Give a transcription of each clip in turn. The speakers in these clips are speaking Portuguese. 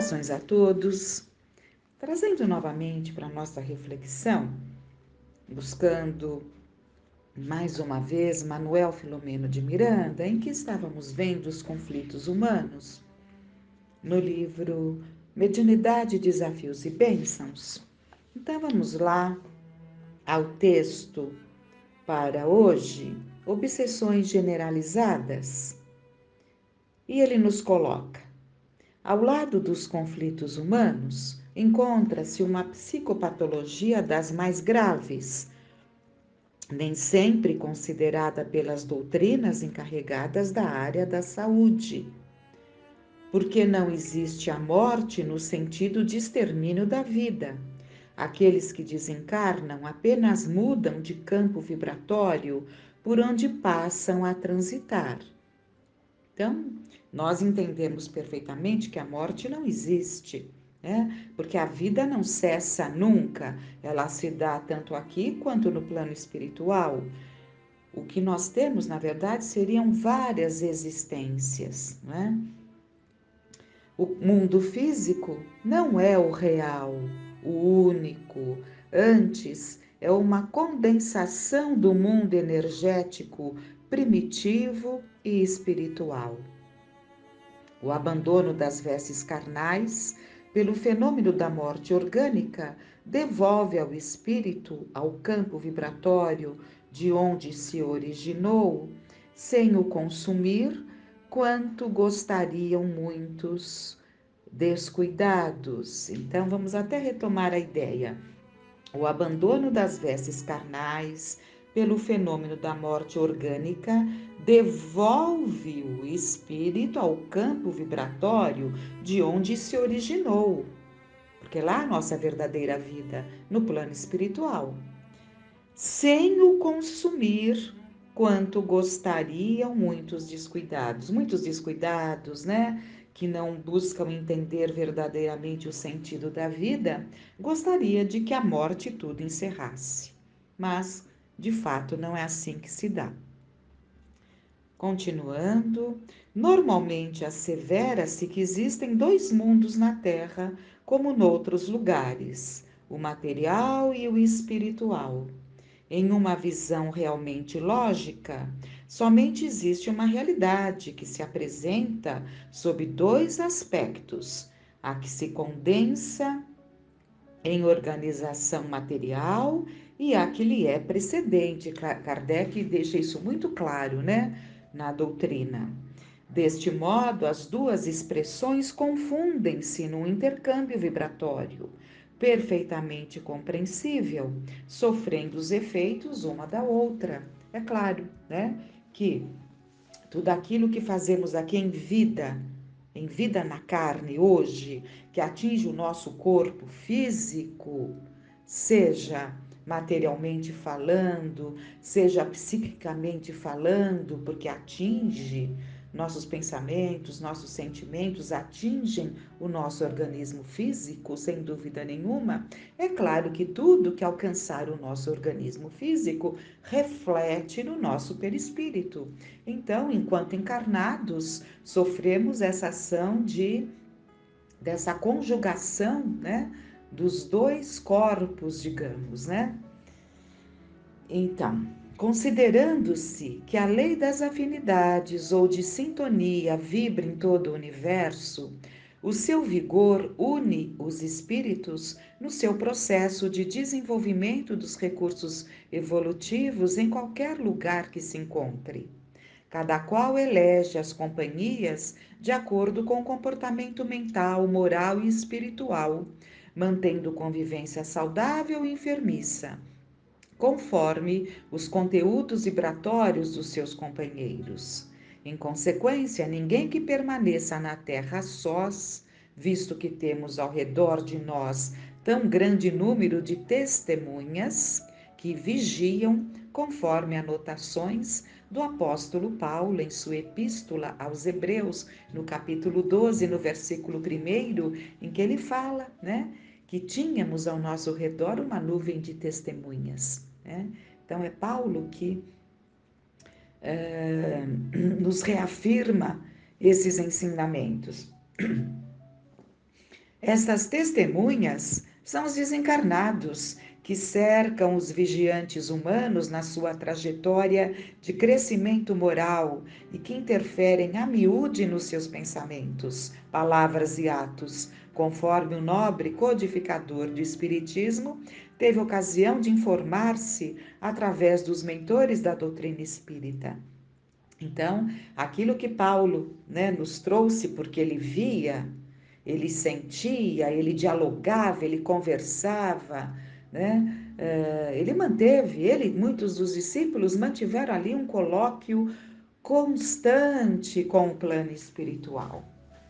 Saudações a todos, trazendo novamente para a nossa reflexão, buscando mais uma vez Manuel Filomeno de Miranda, em que estávamos vendo os conflitos humanos, no livro Mediunidade, Desafios e Bênçãos. Então vamos lá ao texto para hoje, Obsessões Generalizadas, e ele nos coloca: ao lado dos conflitos humanos, encontra-se uma psicopatologia das mais graves, nem sempre considerada pelas doutrinas encarregadas da área da saúde, porque não existe a morte no sentido de extermínio da vida. Aqueles que desencarnam apenas mudam de campo vibratório por onde passam a transitar. Então, nós entendemos perfeitamente que a morte não existe, né? Porque a vida não cessa nunca, ela se dá tanto aqui quanto no plano espiritual. O que nós temos, na verdade, seriam várias existências, né? O mundo físico não é o real, o único. Antes, é uma condensação do mundo energético primitivo e espiritual. O abandono das vestes carnais, pelo fenômeno da morte orgânica, devolve ao espírito, ao campo vibratório de onde se originou, sem o consumir, quanto gostariam muitos descuidados. Então, vamos até retomar a ideia. O abandono das vestes carnais, pelo fenômeno da morte orgânica, devolve o espírito ao campo vibratório de onde se originou, porque lá a nossa verdadeira vida, no plano espiritual, sem o consumir quanto gostariam muitos descuidados, né? Que não buscam entender verdadeiramente o sentido da vida, gostaria de que a morte tudo encerrasse. Mas, de fato, não é assim que se dá. Continuando, normalmente assevera-se que existem dois mundos na Terra, como noutros lugares, o material e o espiritual. Em uma visão realmente lógica, somente existe uma realidade que se apresenta sob dois aspectos: a que se condensa em organização material e a que lhe é precedente. Kardec deixa isso muito claro, né, na doutrina. Deste modo, as duas expressões confundem-se num intercâmbio vibratório, perfeitamente compreensível, sofrendo os efeitos uma da outra. É claro, né, que tudo aquilo que fazemos aqui em vida na carne hoje, que atinge o nosso corpo físico, seja materialmente falando, seja psiquicamente falando, porque atinge nossos pensamentos, nossos sentimentos, atingem o nosso organismo físico, sem dúvida nenhuma. É claro que tudo que alcançar o nosso organismo físico reflete no nosso perispírito. Então, enquanto encarnados, sofremos essa ação dessa conjugação, né, dos dois corpos, digamos, né? Então, considerando-se que a lei das afinidades ou de sintonia vibra em todo o universo, o seu vigor une os espíritos no seu processo de desenvolvimento dos recursos evolutivos em qualquer lugar que se encontre. Cada qual elege as companhias de acordo com o comportamento mental, moral e espiritual, mantendo convivência saudável e enfermiça, conforme os conteúdos vibratórios dos seus companheiros. Em consequência, ninguém que permaneça na Terra a sós, visto que temos ao redor de nós tão grande número de testemunhas que vigiam, conforme anotações do apóstolo Paulo em sua epístola aos Hebreus, no capítulo 12, no versículo 1, em que ele fala, né, que tínhamos ao nosso redor uma nuvem de testemunhas. Né? Então, é Paulo que nos reafirma esses ensinamentos. Essas testemunhas são os desencarnados que cercam os vigiantes humanos na sua trajetória de crescimento moral e que interferem a miúde nos seus pensamentos, palavras e atos, conforme o nobre codificador do Espiritismo teve ocasião de informar-se através dos mentores da doutrina espírita. Então, aquilo que Paulo, nos trouxe, porque ele via, ele sentia, ele dialogava, ele conversava, né? Muitos dos discípulos mantiveram ali um colóquio constante com o plano espiritual,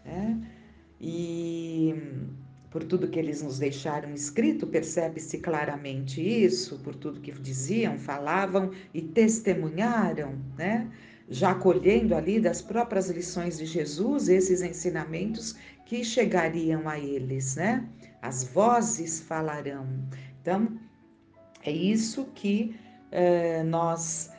né? E por tudo que eles nos deixaram escrito, percebe-se claramente isso, por tudo que diziam, falavam e testemunharam, né? Já colhendo ali das próprias lições de Jesus esses ensinamentos que chegariam a eles, né? As vozes falarão. Então, é isso que nós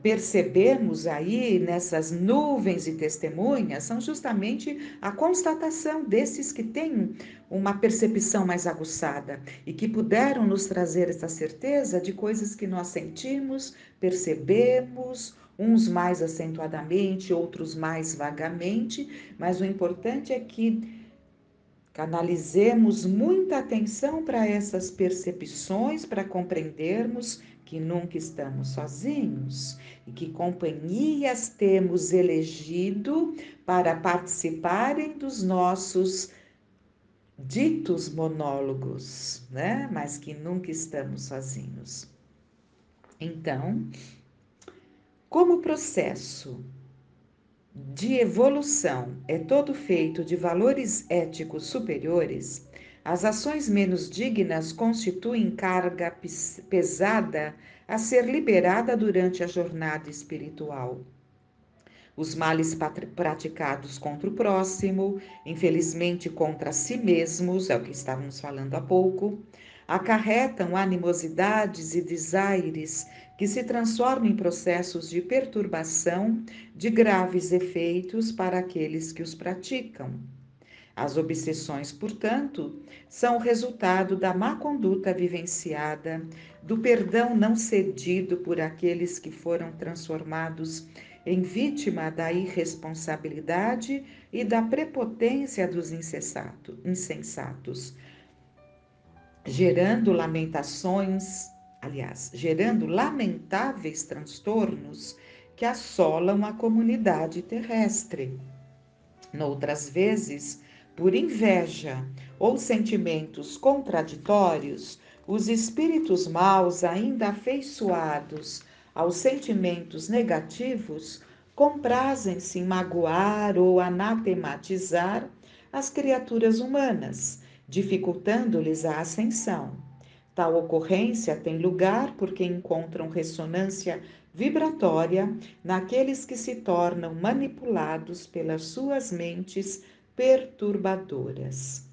percebemos aí nessas nuvens de testemunhas, são justamente a constatação desses que têm uma percepção mais aguçada e que puderam nos trazer essa certeza de coisas que nós sentimos, percebemos, uns mais acentuadamente, outros mais vagamente, mas o importante é que canalizemos muita atenção para essas percepções, para compreendermos que nunca estamos sozinhos e que companhias temos elegido para participarem dos nossos ditos monólogos, né? Mas que nunca estamos sozinhos. Então, como processo de evolução é todo feito de valores éticos superiores, as ações menos dignas constituem carga pesada a ser liberada durante a jornada espiritual. Os males praticados contra o próximo, infelizmente contra si mesmos, é o que estávamos falando há pouco, acarretam animosidades e desaires que se transformam em processos de perturbação de graves efeitos para aqueles que os praticam. As obsessões, portanto, são o resultado da má conduta vivenciada, do perdão não cedido por aqueles que foram transformados em vítima da irresponsabilidade e da prepotência dos insensatos, gerando gerando lamentáveis transtornos que assolam a comunidade terrestre. Noutras vezes, por inveja ou sentimentos contraditórios, os espíritos maus, ainda afeiçoados aos sentimentos negativos, comprazem-se em magoar ou anatematizar as criaturas humanas, dificultando-lhes a ascensão. Tal ocorrência tem lugar porque encontram ressonância vibratória naqueles que se tornam manipulados pelas suas mentes perturbadoras.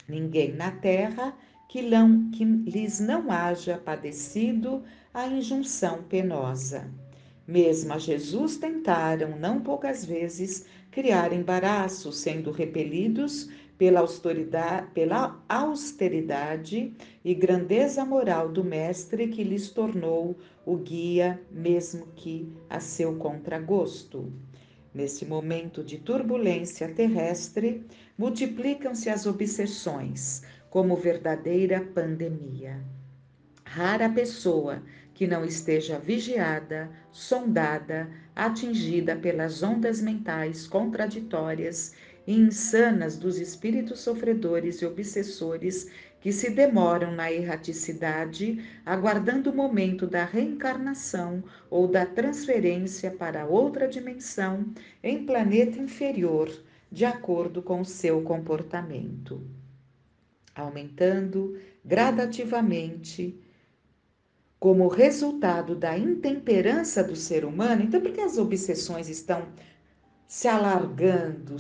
Ninguém na terra que lhes não haja padecido a injunção penosa. Mesmo a Jesus tentaram, não poucas vezes, criar embaraços, sendo repelidos pela austeridade e grandeza moral do Mestre que lhes tornou o guia, mesmo que a seu contragosto. Nesse momento de turbulência terrestre, multiplicam-se as obsessões, como verdadeira pandemia. Rara pessoa que não esteja vigiada, sondada, atingida pelas ondas mentais contraditórias e insanas dos espíritos sofredores e obsessores que se demoram na erraticidade, aguardando o momento da reencarnação ou da transferência para outra dimensão em planeta inferior, de acordo com o seu comportamento, aumentando gradativamente como resultado da intemperança do ser humano. Então, por que as obsessões estão se alargando,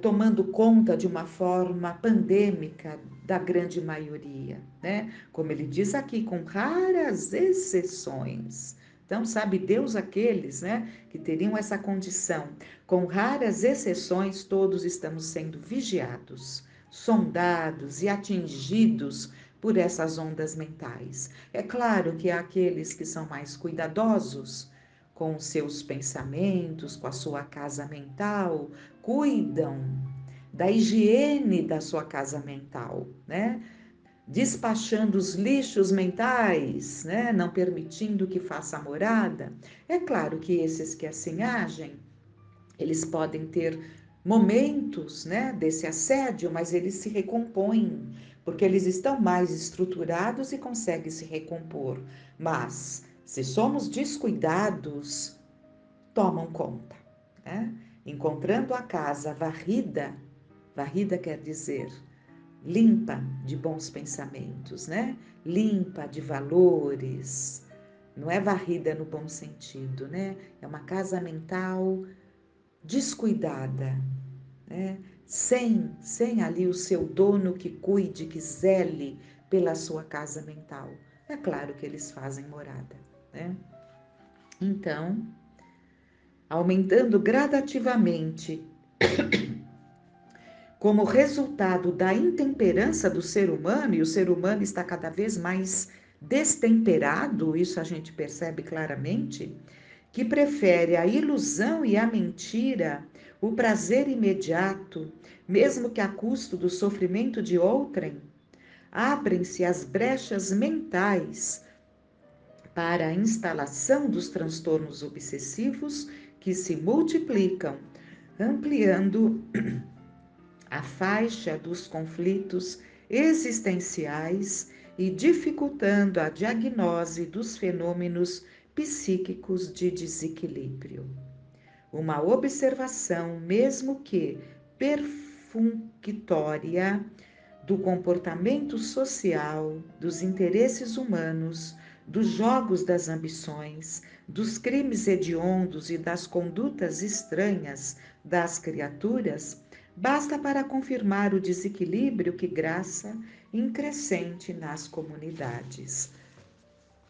tomando conta de uma forma pandêmica da grande maioria, né? Como ele diz aqui, com raras exceções. Então, sabe Deus aqueles, né, que teriam essa condição. Com raras exceções, todos estamos sendo vigiados. sondados e atingidos por essas ondas mentais. É claro que há aqueles que são mais cuidadosos com seus pensamentos, com a sua casa mental, cuidam da higiene da sua casa mental, né? Despachando os lixos mentais, né? Não permitindo que faça morada. É claro que esses que assim agem, eles podem ter momentos, né, desse assédio, mas eles se recompõem, porque eles estão mais estruturados e conseguem se recompor. Mas, se somos descuidados, tomam conta, né? Encontrando a casa varrida, varrida quer dizer limpa de bons pensamentos, né? Limpa de valores. Não é varrida no bom sentido, né? É uma casa mental descuidada, né? Sem ali o seu dono que cuide, que zele pela sua casa mental. É claro que eles fazem morada, né? Então, aumentando gradativamente como resultado da intemperança do ser humano, e o ser humano está cada vez mais destemperado, isso a gente percebe claramente, que prefere a ilusão e a mentira, o prazer imediato, mesmo que a custo do sofrimento de outrem, abrem-se as brechas mentais para a instalação dos transtornos obsessivos que se multiplicam, ampliando a faixa dos conflitos existenciais e dificultando a diagnose dos fenômenos psíquicos de desequilíbrio. Uma observação, mesmo que perfunctória, do comportamento social, dos interesses humanos, dos jogos das ambições, dos crimes hediondos e das condutas estranhas das criaturas, basta para confirmar o desequilíbrio que graça increscente nas comunidades.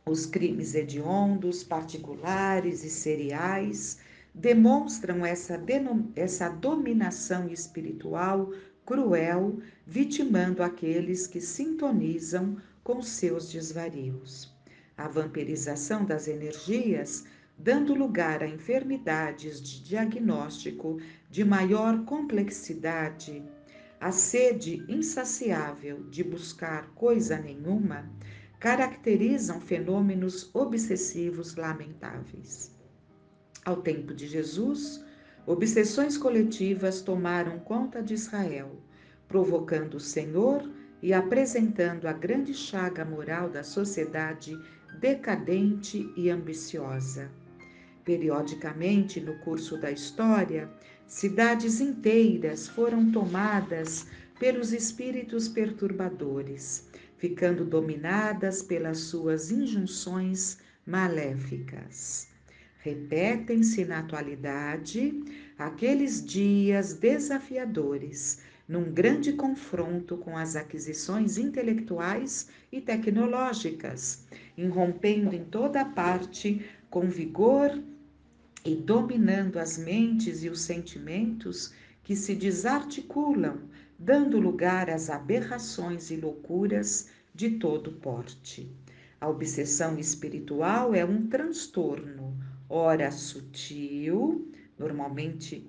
Os crimes hediondos, particulares e seriais demonstram essa dominação espiritual cruel, vitimando aqueles que sintonizam com seus desvarios. A vampirização das energias, dando lugar a enfermidades de diagnóstico de maior complexidade, a sede insaciável de buscar coisa nenhuma, caracterizam fenômenos obsessivos lamentáveis. Ao tempo de Jesus, obsessões coletivas tomaram conta de Israel, provocando o Senhor e apresentando a grande chaga moral da sociedade decadente e ambiciosa. Periodicamente, no curso da história, cidades inteiras foram tomadas pelos espíritos perturbadores, ficando dominadas pelas suas injunções maléficas. Repetem-se na atualidade aqueles dias desafiadores, num grande confronto com as aquisições intelectuais e tecnológicas, irrompendo em toda parte com vigor e dominando as mentes e os sentimentos que se desarticulam, dando lugar às aberrações e loucuras de todo porte. A obsessão espiritual é um transtorno, ora sutil, normalmente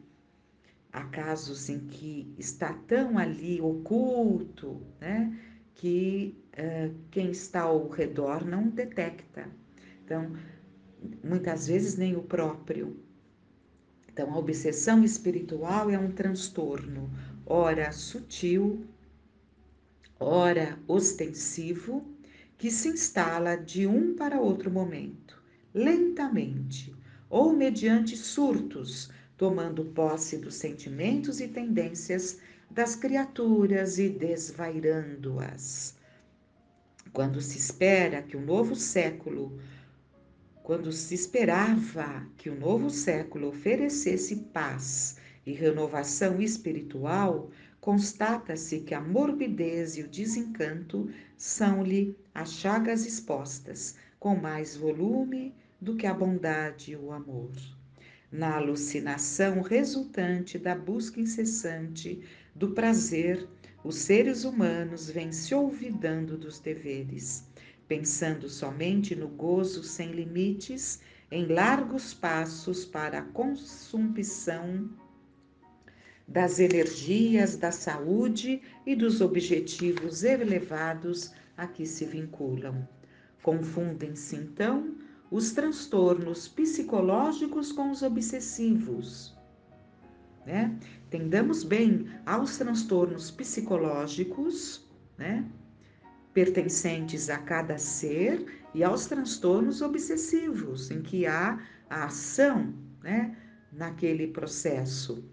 há casos em que está tão ali oculto, né, que quem está ao redor não detecta. Então, muitas vezes nem o próprio. Então, a obsessão espiritual é um transtorno, ora sutil, ora ostensivo, que se instala de um para outro momento, lentamente, ou mediante surtos, tomando posse dos sentimentos e tendências das criaturas e desvairando-as. Quando se espera que o novo século Quando se esperava que o novo século oferecesse paz e renovação espiritual, constata-se que a morbidez e o desencanto são-lhe as chagas expostas, com mais volume do que a bondade e o amor. Na alucinação resultante da busca incessante do prazer, os seres humanos vêm se olvidando dos deveres, pensando somente no gozo sem limites, em largos passos para a consumpção das energias, da saúde e dos objetivos elevados a que se vinculam. Confundem-se, então, os transtornos psicológicos com os obsessivos, né? Entendamos bem, aos transtornos psicológicos, né, pertencentes a cada ser, e aos transtornos obsessivos, em que há a ação, né, naquele processo.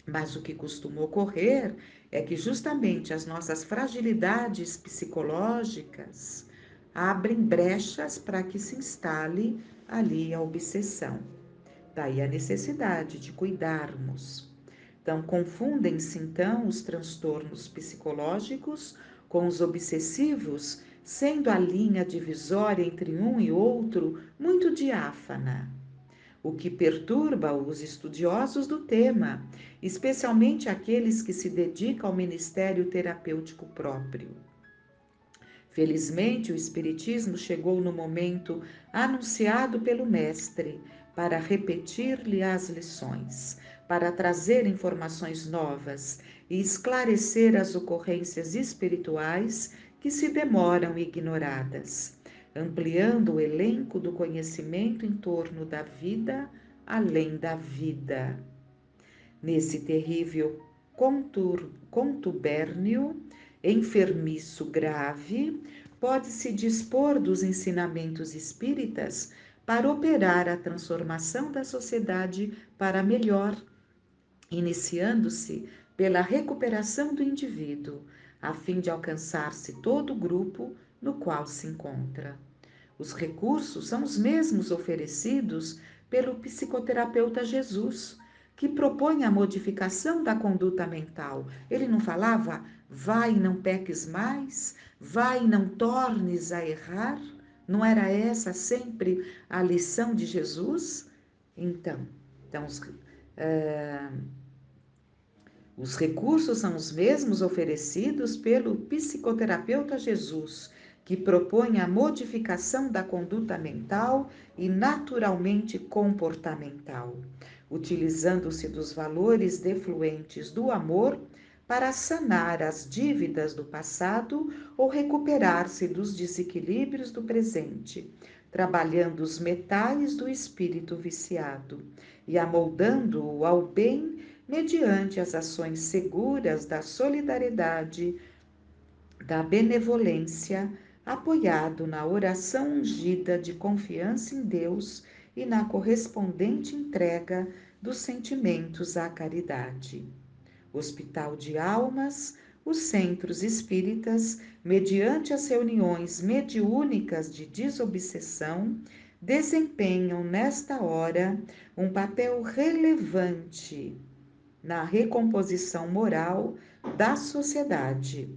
Mas o que costuma ocorrer é que justamente as nossas fragilidades psicológicas abrem brechas para que se instale ali a obsessão. Daí a necessidade de cuidarmos. Então, confundem-se então os transtornos psicológicos com os obsessivos, sendo a linha divisória entre um e outro muito diáfana, o que perturba os estudiosos do tema, especialmente aqueles que se dedicam ao ministério terapêutico próprio. Felizmente, o Espiritismo chegou no momento anunciado pelo Mestre para repetir-lhe as lições, para trazer informações novas e esclarecer as ocorrências espirituais que se demoram ignoradas, ampliando o elenco do conhecimento em torno da vida além da vida. Nesse terrível contubérnio, enfermiço grave, pode-se dispor dos ensinamentos espíritas para operar a transformação da sociedade para melhor, iniciando-se pela recuperação do indivíduo, a fim de alcançar-se todo o grupo no qual se encontra. Os recursos são os mesmos oferecidos pelo psicoterapeuta Jesus, que propõe a modificação da conduta mental. Ele não falava, vai e não peques mais, vai e não tornes a errar? Não era essa sempre a lição de Jesus? Então os recursos são os mesmos oferecidos pelo psicoterapeuta Jesus, que propõe a modificação da conduta mental e naturalmente comportamental, utilizando-se dos valores defluentes do amor para sanar as dívidas do passado ou recuperar-se dos desequilíbrios do presente, trabalhando os metais do espírito viciado e amoldando-o ao bem mediante as ações seguras da solidariedade, da benevolência, apoiado na oração ungida de confiança em Deus e na correspondente entrega dos sentimentos à caridade. Hospital de Almas, os centros espíritas, mediante as reuniões mediúnicas de desobsessão, desempenham nesta hora um papel relevante na recomposição moral da sociedade,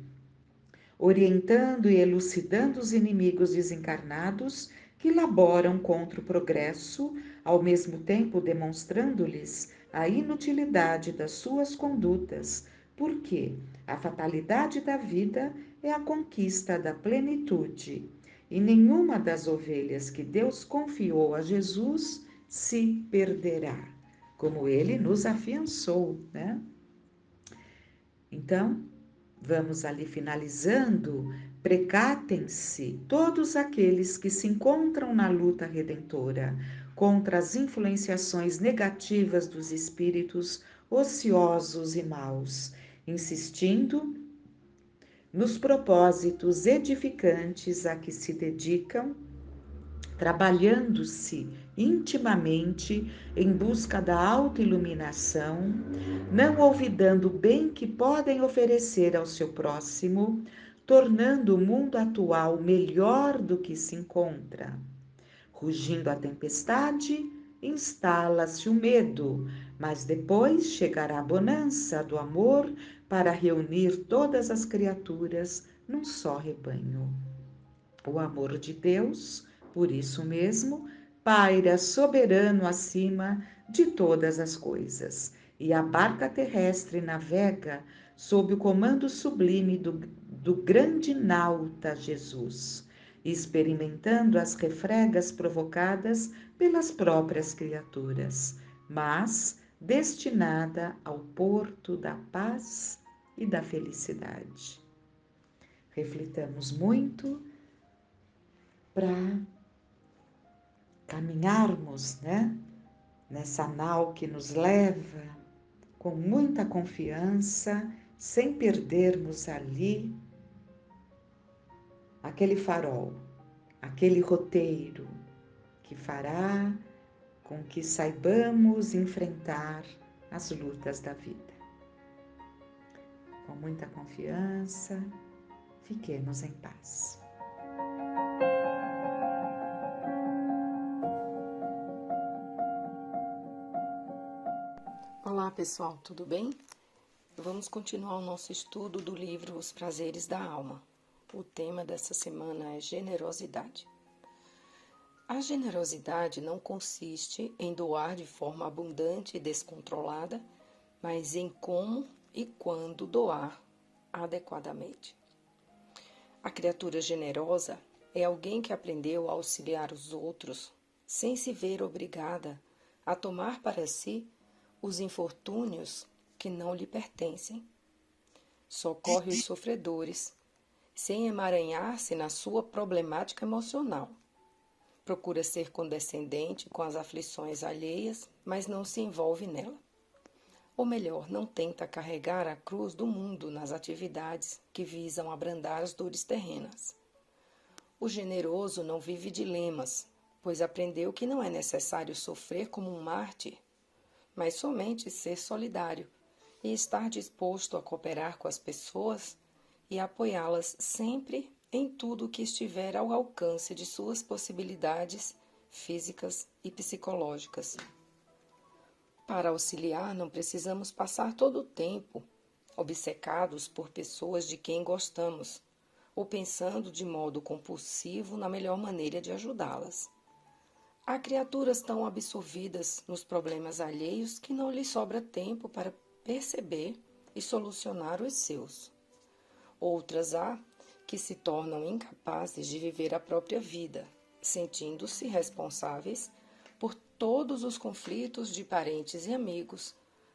orientando e elucidando os inimigos desencarnados que laboram contra o progresso, ao mesmo tempo demonstrando-lhes a inutilidade das suas condutas, porque a fatalidade da vida é a conquista da plenitude, e nenhuma das ovelhas que Deus confiou a Jesus se perderá, como ele nos afiançou, né? Então, vamos ali finalizando. Precatem-se todos aqueles que se encontram na luta redentora contra as influenciações negativas dos espíritos ociosos e maus, insistindo nos propósitos edificantes a que se dedicam, trabalhando-se intimamente em busca da autoiluminação, não olvidando o bem que podem oferecer ao seu próximo, tornando o mundo atual melhor do que se encontra. Rugindo a tempestade, instala-se o medo, mas depois chegará a bonança do amor para reunir todas as criaturas num só rebanho. O amor de Deus, por isso mesmo, paira soberano acima de todas as coisas, e a barca terrestre navega sob o comando sublime do grande nauta Jesus, experimentando as refregas provocadas pelas próprias criaturas, mas destinada ao porto da paz e da felicidade. Reflitamos muito para caminharmos, nessa nau que nos leva com muita confiança, sem perdermos ali aquele farol, aquele roteiro que fará com que saibamos enfrentar as lutas da vida. Com muita confiança, fiquemos em paz. Olá pessoal, tudo bem? Vamos continuar o nosso estudo do livro Os Prazeres da Alma. O tema dessa semana é generosidade. A generosidade não consiste em doar de forma abundante e descontrolada, mas em como e quando doar adequadamente. A criatura generosa é alguém que aprendeu a auxiliar os outros sem se ver obrigada a tomar para si os infortúnios que não lhe pertencem. Socorre os sofredores, sem emaranhar-se na sua problemática emocional. Procura ser condescendente com as aflições alheias, mas não se envolve nela. Ou melhor, não tenta carregar a cruz do mundo nas atividades que visam abrandar as dores terrenas. O generoso não vive dilemas, pois aprendeu que não é necessário sofrer como um mártir, mas somente ser solidário e estar disposto a cooperar com as pessoas e apoiá-las sempre em tudo que estiver ao alcance de suas possibilidades físicas e psicológicas. Para auxiliar, não precisamos passar todo o tempo obcecados por pessoas de quem gostamos ou pensando de modo compulsivo na melhor maneira de ajudá-las. Há criaturas tão absorvidas nos problemas alheios que não lhes sobra tempo para perceber e solucionar os seus. Outras há que se tornam incapazes de viver a própria vida, sentindo-se responsáveis por todos os conflitos de parentes e amigos,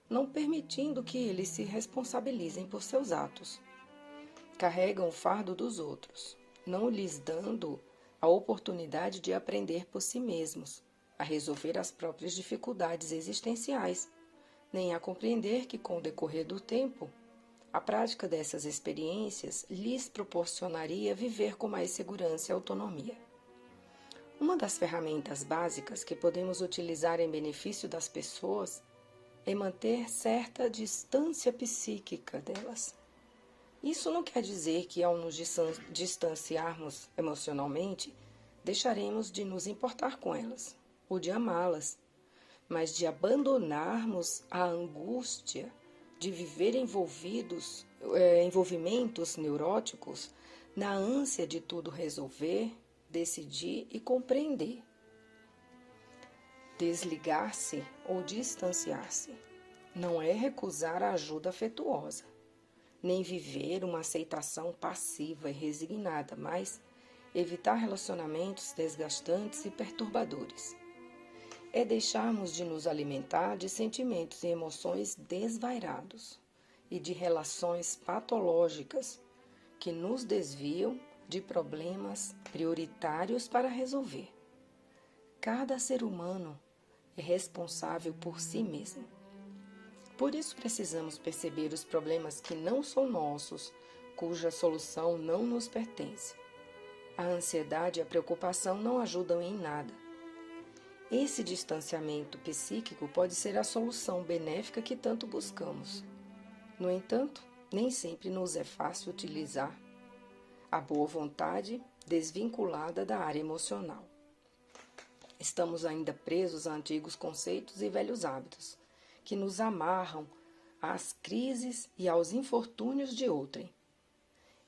não permitindo que eles se responsabilizem por seus atos. Carregam o fardo dos outros, não lhes dando a oportunidade de aprender por si mesmos, a resolver as próprias dificuldades existenciais, nem a compreender que, com o decorrer do tempo, a prática dessas experiências lhes proporcionaria viver com mais segurança e autonomia. Uma das ferramentas básicas que podemos utilizar em benefício das pessoas é manter certa distância psíquica delas. Isso não quer dizer que, ao nos distanciarmos emocionalmente, deixaremos de nos importar com elas ou de amá-las, mas de abandonarmos a angústia de viver envolvimentos neuróticos na ânsia de tudo resolver, decidir e compreender. Desligar-se ou distanciar-se não é recusar a ajuda afetuosa, nem viver uma aceitação passiva e resignada, mas evitar relacionamentos desgastantes e perturbadores. É deixarmos de nos alimentar de sentimentos e emoções desvairados e de relações patológicas que nos desviam de problemas prioritários para resolver. Cada ser humano é responsável por si mesmo. Por isso precisamos perceber os problemas que não são nossos, cuja solução não nos pertence. A ansiedade e a preocupação não ajudam em nada. Esse distanciamento psíquico pode ser a solução benéfica que tanto buscamos. No entanto, nem sempre nos é fácil utilizar a boa vontade desvinculada da área emocional. Estamos ainda presos a antigos conceitos e velhos hábitos, que nos amarram às crises e aos infortúnios de outrem.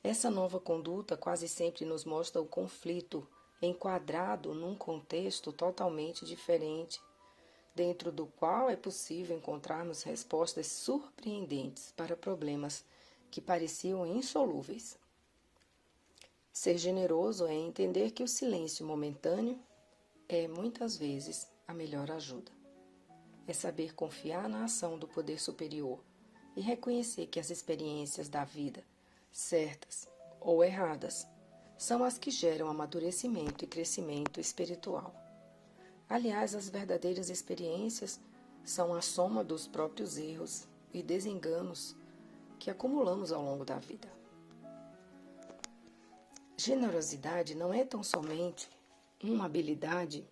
Essa nova conduta quase sempre nos mostra o conflito enquadrado num contexto totalmente diferente, dentro do qual é possível encontrarmos respostas surpreendentes para problemas que pareciam insolúveis. Ser generoso é entender que o silêncio momentâneo é, muitas vezes, a melhor ajuda. É saber confiar na ação do poder superior e reconhecer que as experiências da vida, certas ou erradas, são as que geram amadurecimento e crescimento espiritual. Aliás, as verdadeiras experiências são a soma dos próprios erros e desenganos que acumulamos ao longo da vida. Generosidade não é tão somente uma habilidade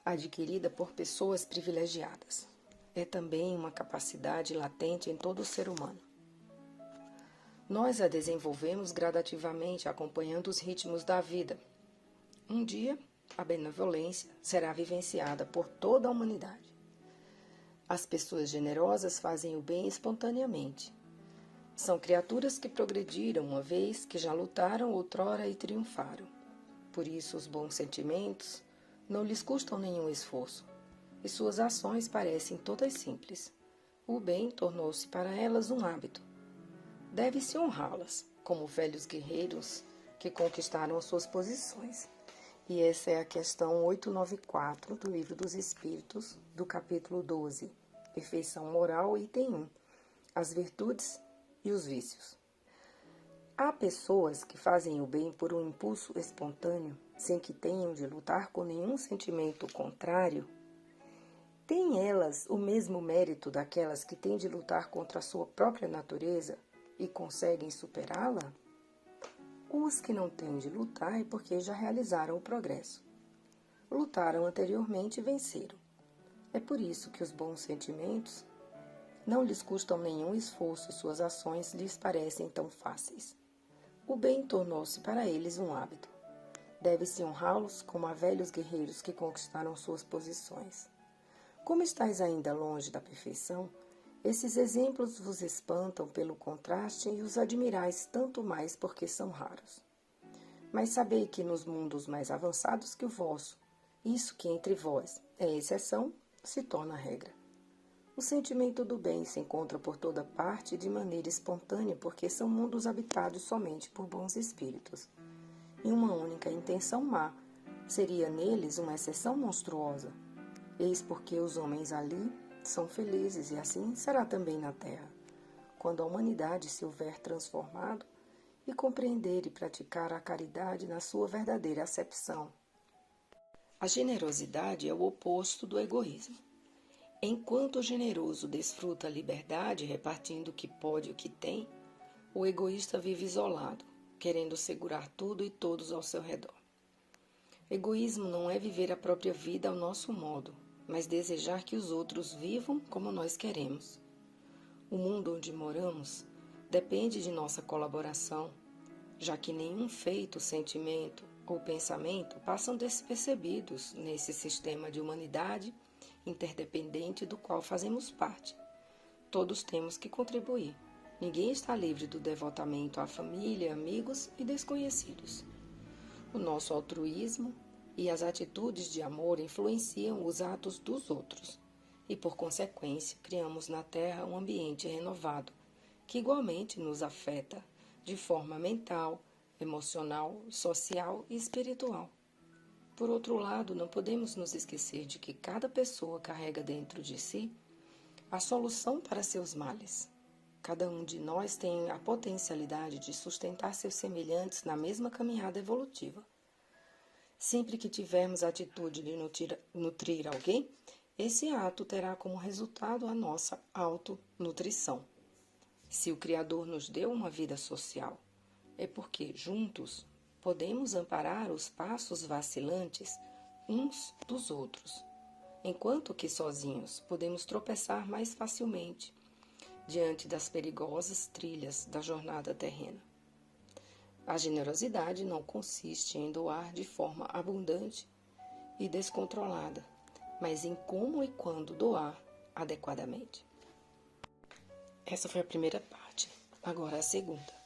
adquirida por pessoas privilegiadas. É também uma capacidade latente em todo ser humano. Nós a desenvolvemos gradativamente acompanhando os ritmos da vida. Um dia, a benevolência será vivenciada por toda a humanidade. As pessoas generosas fazem o bem espontaneamente. São criaturas que progrediram uma vez que já lutaram outrora e triunfaram. Por isso, os bons sentimentos não lhes custam nenhum esforço, e suas ações parecem todas simples. O bem tornou-se para elas um hábito. Deve-se honrá-las, como velhos guerreiros que conquistaram as suas posições. E essa é a questão 894 do Livro dos Espíritos, do capítulo 12, Perfeição Moral, item 1, as virtudes e os vícios. Há pessoas que fazem o bem por um impulso espontâneo, sem que tenham de lutar com nenhum sentimento contrário. Têm elas o mesmo mérito daquelas que têm de lutar contra a sua própria natureza e conseguem superá-la? Os que não têm de lutar é porque já realizaram o progresso. Lutaram anteriormente e venceram. É por isso que os bons sentimentos não lhes custam nenhum esforço e suas ações lhes parecem tão fáceis. O bem tornou-se para eles um hábito. Deve-se honrá-los como a velhos guerreiros que conquistaram suas posições. Como estáis ainda longe da perfeição, esses exemplos vos espantam pelo contraste e os admirais tanto mais porque são raros. Mas sabei que nos mundos mais avançados que o vosso, isso que entre vós é exceção, se torna regra. O sentimento do bem se encontra por toda parte de maneira espontânea porque são mundos habitados somente por bons espíritos. E uma única intenção má seria neles uma exceção monstruosa. Eis porque os homens ali são felizes e assim será também na terra, quando a humanidade se houver transformado e compreender e praticar a caridade na sua verdadeira acepção. A generosidade é o oposto do egoísmo. Enquanto o generoso desfruta a liberdade repartindo o que pode e o que tem, o egoísta vive isolado, querendo segurar tudo e todos ao seu redor. Egoísmo não é viver a própria vida ao nosso modo, mas desejar que os outros vivam como nós queremos. O mundo onde moramos depende de nossa colaboração, já que nenhum feito, sentimento ou pensamento passam despercebidos nesse sistema de humanidade interdependente do qual fazemos parte. Todos temos que contribuir. Ninguém está livre do devotamento à família, amigos e desconhecidos. O nosso altruísmo e as atitudes de amor influenciam os atos dos outros e, por consequência, criamos na Terra um ambiente renovado que igualmente nos afeta de forma mental, emocional, social e espiritual. Por outro lado, não podemos nos esquecer de que cada pessoa carrega dentro de si a solução para seus males. Cada um de nós tem a potencialidade de sustentar seus semelhantes na mesma caminhada evolutiva. Sempre que tivermos a atitude de nutrir alguém, esse ato terá como resultado a nossa autonutrição. Se o Criador nos deu uma vida social, é porque, juntos, podemos amparar os passos vacilantes uns dos outros, enquanto que sozinhos podemos tropeçar mais facilmente diante das perigosas trilhas da jornada terrena. A generosidade não consiste em doar de forma abundante e descontrolada, mas em como e quando doar adequadamente. Essa foi a primeira parte. Agora a segunda.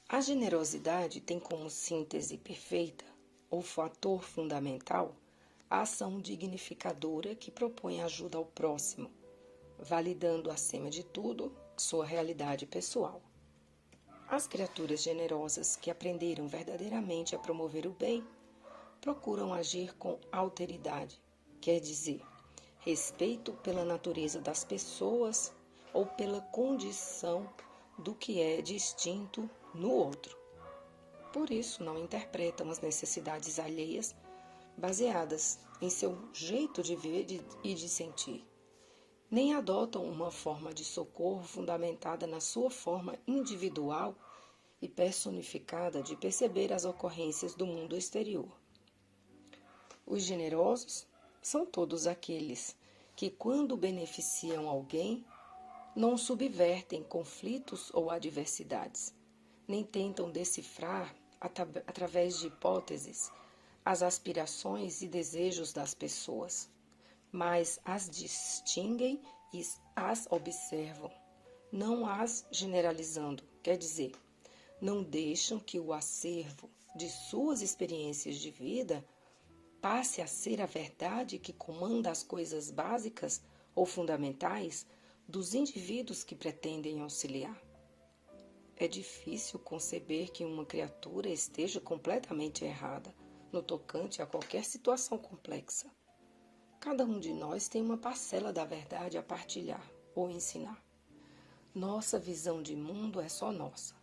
A generosidade tem como síntese perfeita, ou fator fundamental, a ação dignificadora que propõe ajuda ao próximo, validando acima de tudo sua realidade pessoal. As criaturas generosas que aprenderam verdadeiramente a promover o bem procuram agir com alteridade, quer dizer, respeito pela natureza das pessoas ou pela condição do que é distinto no outro. Por isso, não interpretam as necessidades alheias baseadas em seu jeito de ver e de sentir, nem adotam uma forma de socorro fundamentada na sua forma individual e personificada de perceber as ocorrências do mundo exterior. Os generosos são todos aqueles que, quando beneficiam alguém, não subvertem conflitos ou adversidades, nem tentam decifrar, através de hipóteses, as aspirações e desejos das pessoas, mas as distinguem e as observam, não as generalizando, quer dizer, não deixam que o acervo de suas experiências de vida passe a ser a verdade que comanda as coisas básicas ou fundamentais dos indivíduos que pretendem auxiliar. É difícil conceber que uma criatura esteja completamente errada no tocante a qualquer situação complexa. Cada um de nós tem uma parcela da verdade a partilhar ou ensinar. Nossa visão de mundo é só nossa.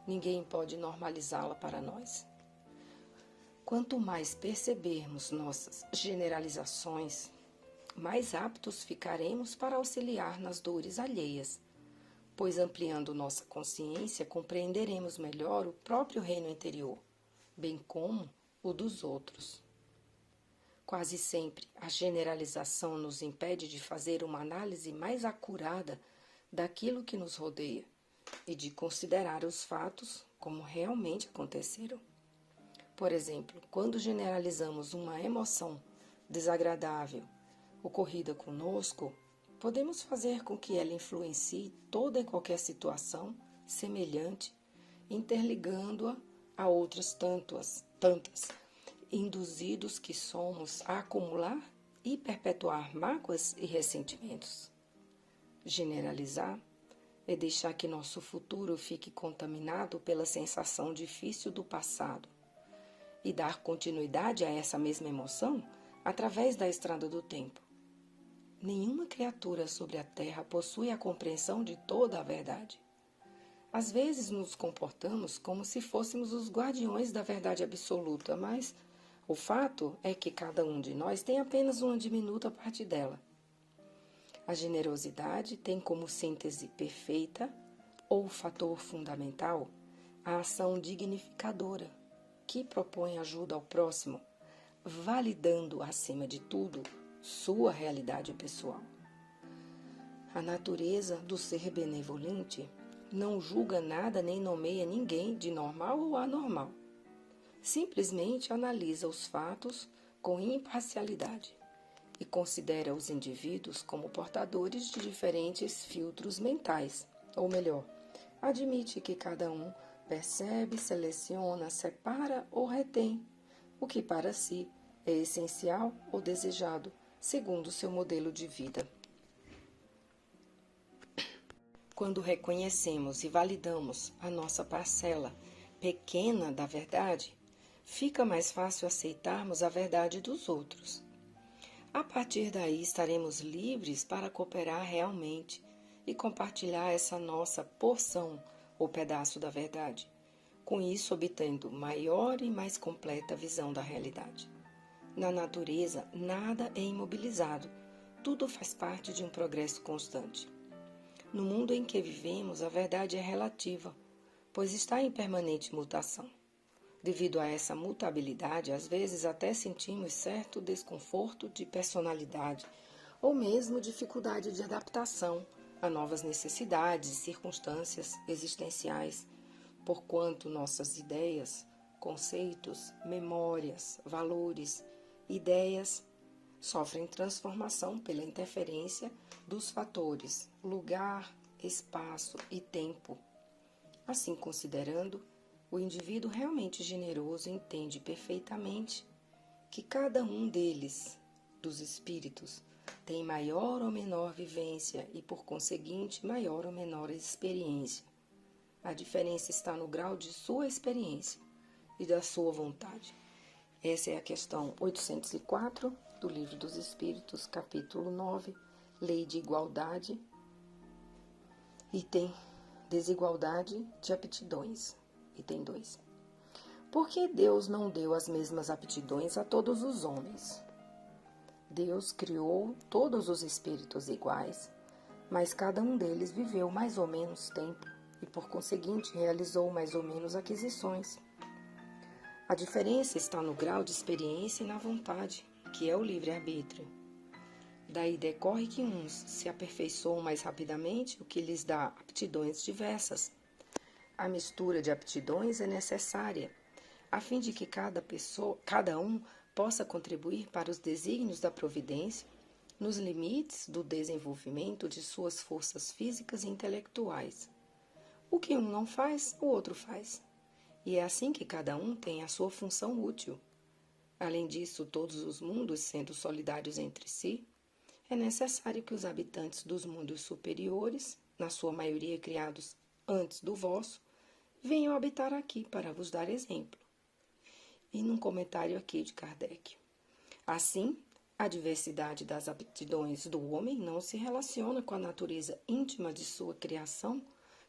Ninguém pode normalizá-la para nós. Quanto mais percebermos nossas generalizações, mais aptos ficaremos para auxiliar nas dores alheias, pois ampliando nossa consciência, compreenderemos melhor o próprio reino interior, bem como o dos outros. Quase sempre, a generalização nos impede de fazer uma análise mais acurada daquilo que nos rodeia e de considerar os fatos como realmente aconteceram. Por exemplo, quando generalizamos uma emoção desagradável ocorrida conosco, podemos fazer com que ela influencie toda e qualquer situação semelhante, interligando-a a outras tantas, induzidos que somos a acumular e perpetuar mágoas e ressentimentos. Generalizar é deixar que nosso futuro fique contaminado pela sensação difícil do passado e dar continuidade a essa mesma emoção através da estrada do tempo. Nenhuma criatura sobre a Terra possui a compreensão de toda a verdade. Às vezes nos comportamos como se fôssemos os guardiões da verdade absoluta, mas o fato é que cada um de nós tem apenas uma diminuta parte dela. A generosidade tem como síntese perfeita, ou fator fundamental, a ação dignificadora, que propõe ajuda ao próximo, validando, acima de tudo, sua realidade pessoal. A natureza do ser benevolente não julga nada nem nomeia ninguém de normal ou anormal. Simplesmente analisa os fatos com imparcialidade e considera os indivíduos como portadores de diferentes filtros mentais, ou melhor, admite que cada um percebe, seleciona, separa ou retém o que para si é essencial ou desejado, segundo seu modelo de vida. Quando reconhecemos e validamos a nossa parcela pequena da verdade, fica mais fácil aceitarmos a verdade dos outros. A partir daí estaremos livres para cooperar realmente e compartilhar essa nossa porção ou pedaço da verdade, com isso obtendo maior e mais completa visão da realidade. Na natureza, nada é imobilizado, tudo faz parte de um progresso constante. No mundo em que vivemos, a verdade é relativa, pois está em permanente mutação. Devido a essa mutabilidade, às vezes até sentimos certo desconforto de personalidade ou mesmo dificuldade de adaptação a novas necessidades e circunstâncias existenciais, porquanto nossas ideias, conceitos, memórias, valores, ideias sofrem transformação pela interferência dos fatores lugar, espaço e tempo. Assim, considerando, o indivíduo realmente generoso entende perfeitamente que cada um deles, dos espíritos, tem maior ou menor vivência e, por conseguinte, maior ou menor experiência. A diferença está no grau de sua experiência e da sua vontade. Essa é a questão 804 do Livro dos Espíritos, capítulo 9, Lei de Igualdade, item Desigualdade de aptidões, item 2. Por que Deus não deu as mesmas aptidões a todos os homens? Deus criou todos os espíritos iguais, mas cada um deles viveu mais ou menos tempo e, por conseguinte, realizou mais ou menos aquisições. A diferença está no grau de experiência e na vontade, que é o livre-arbítrio. Daí decorre que uns se aperfeiçoam mais rapidamente, o que lhes dá aptidões diversas. A mistura de aptidões é necessária, a fim de que cada um possa contribuir para os desígnios da providência, nos limites do desenvolvimento de suas forças físicas e intelectuais. O que um não faz, o outro faz. E é assim que cada um tem a sua função útil. Além disso, todos os mundos, sendo solidários entre si, é necessário que os habitantes dos mundos superiores, na sua maioria criados antes do vosso, venham habitar aqui para vos dar exemplo. E num comentário aqui de Kardec. Assim, a diversidade das aptidões do homem não se relaciona com a natureza íntima de sua criação,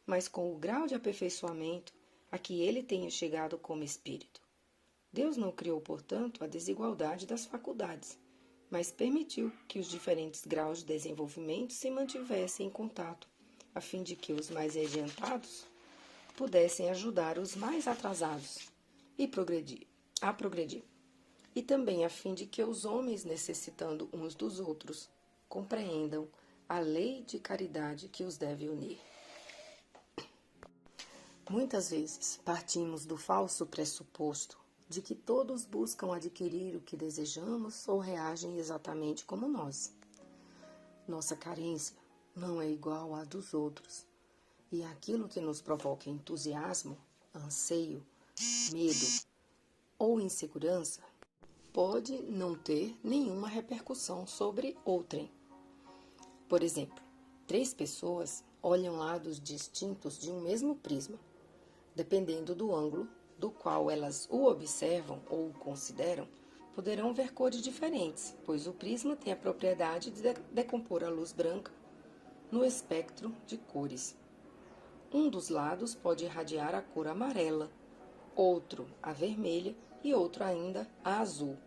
mas com o grau de aperfeiçoamento a que ele tenha chegado como espírito. Deus não criou, portanto, a desigualdade das faculdades, mas permitiu que os diferentes graus de desenvolvimento se mantivessem em contato, a fim de que os mais adiantados pudessem ajudar os mais atrasados a progredir. E também a fim de que os homens, necessitando uns dos outros, compreendam a lei de caridade que os deve unir. Muitas vezes partimos do falso pressuposto de que todos buscam adquirir o que desejamos ou reagem exatamente como nós. Nossa carência não é igual à dos outros, e aquilo que nos provoca entusiasmo, anseio, medo ou insegurança pode não ter nenhuma repercussão sobre outrem. Por exemplo, 3 pessoas olham lados distintos de um mesmo prisma. Dependendo do ângulo do qual elas o observam ou o consideram, poderão ver cores diferentes, pois o prisma tem a propriedade de decompor a luz branca no espectro de cores. Um dos lados pode irradiar a cor amarela, outro a vermelha e outro ainda a azul.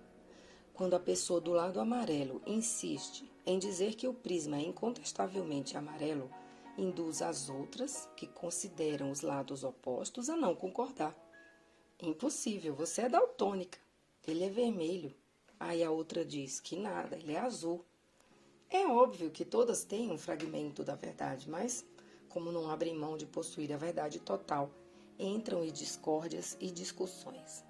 Quando a pessoa do lado amarelo insiste em dizer que o prisma é incontestavelmente amarelo, induz as outras, que consideram os lados opostos, a não concordar. Impossível, você é daltônica, ele é vermelho. Aí a outra diz que nada, ele é azul. É óbvio que todas têm um fragmento da verdade, mas, como não abrem mão de possuir a verdade total, entram em discórdias e discussões.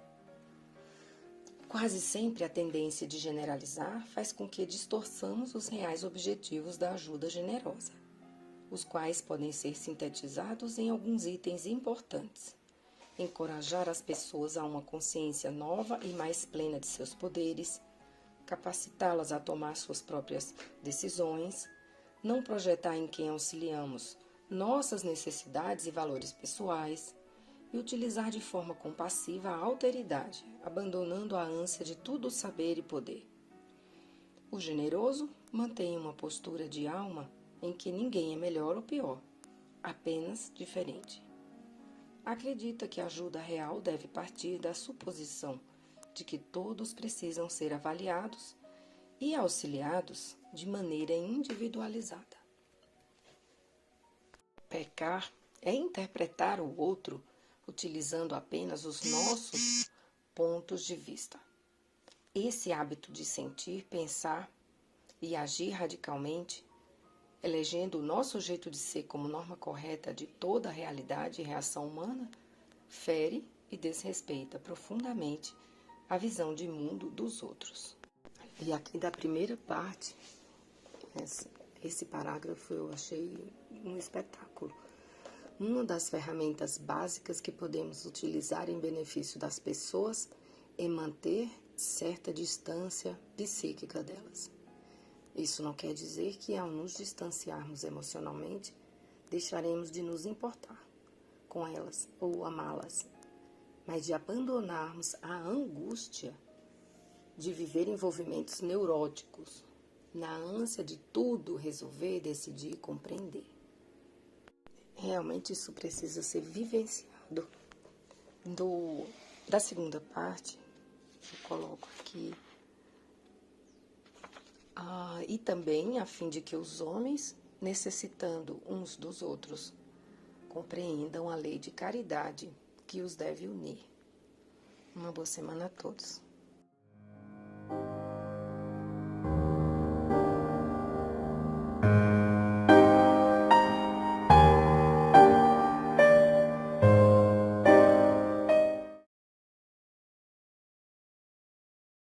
Quase sempre a tendência de generalizar faz com que distorçamos os reais objetivos da ajuda generosa, os quais podem ser sintetizados em alguns itens importantes. Encorajar as pessoas a uma consciência nova e mais plena de seus poderes, capacitá-las a tomar suas próprias decisões, não projetar em quem auxiliamos nossas necessidades e valores pessoais, e utilizar de forma compassiva a alteridade, abandonando a ânsia de tudo saber e poder. O generoso mantém uma postura de alma em que ninguém é melhor ou pior, apenas diferente. Acredita que a ajuda real deve partir da suposição de que todos precisam ser avaliados e auxiliados de maneira individualizada. Pecar é interpretar o outro utilizando apenas os nossos pontos de vista. Esse hábito de sentir, pensar e agir radicalmente, elegendo o nosso jeito de ser como norma correta de toda a realidade e reação humana, fere e desrespeita profundamente a visão de mundo dos outros. E aqui da primeira parte, esse parágrafo eu achei um espetáculo. Uma das ferramentas básicas que podemos utilizar em benefício das pessoas é manter certa distância psíquica delas. Isso não quer dizer que, ao nos distanciarmos emocionalmente, deixaremos de nos importar com elas ou amá-las, mas de abandonarmos a angústia de viver envolvimentos neuróticos, na ânsia de tudo resolver, decidir e compreender. Realmente isso precisa ser vivenciado. Da segunda parte, eu coloco aqui, e também a fim de que os homens, necessitando uns dos outros, compreendam a lei de caridade que os deve unir. Uma boa semana a todos.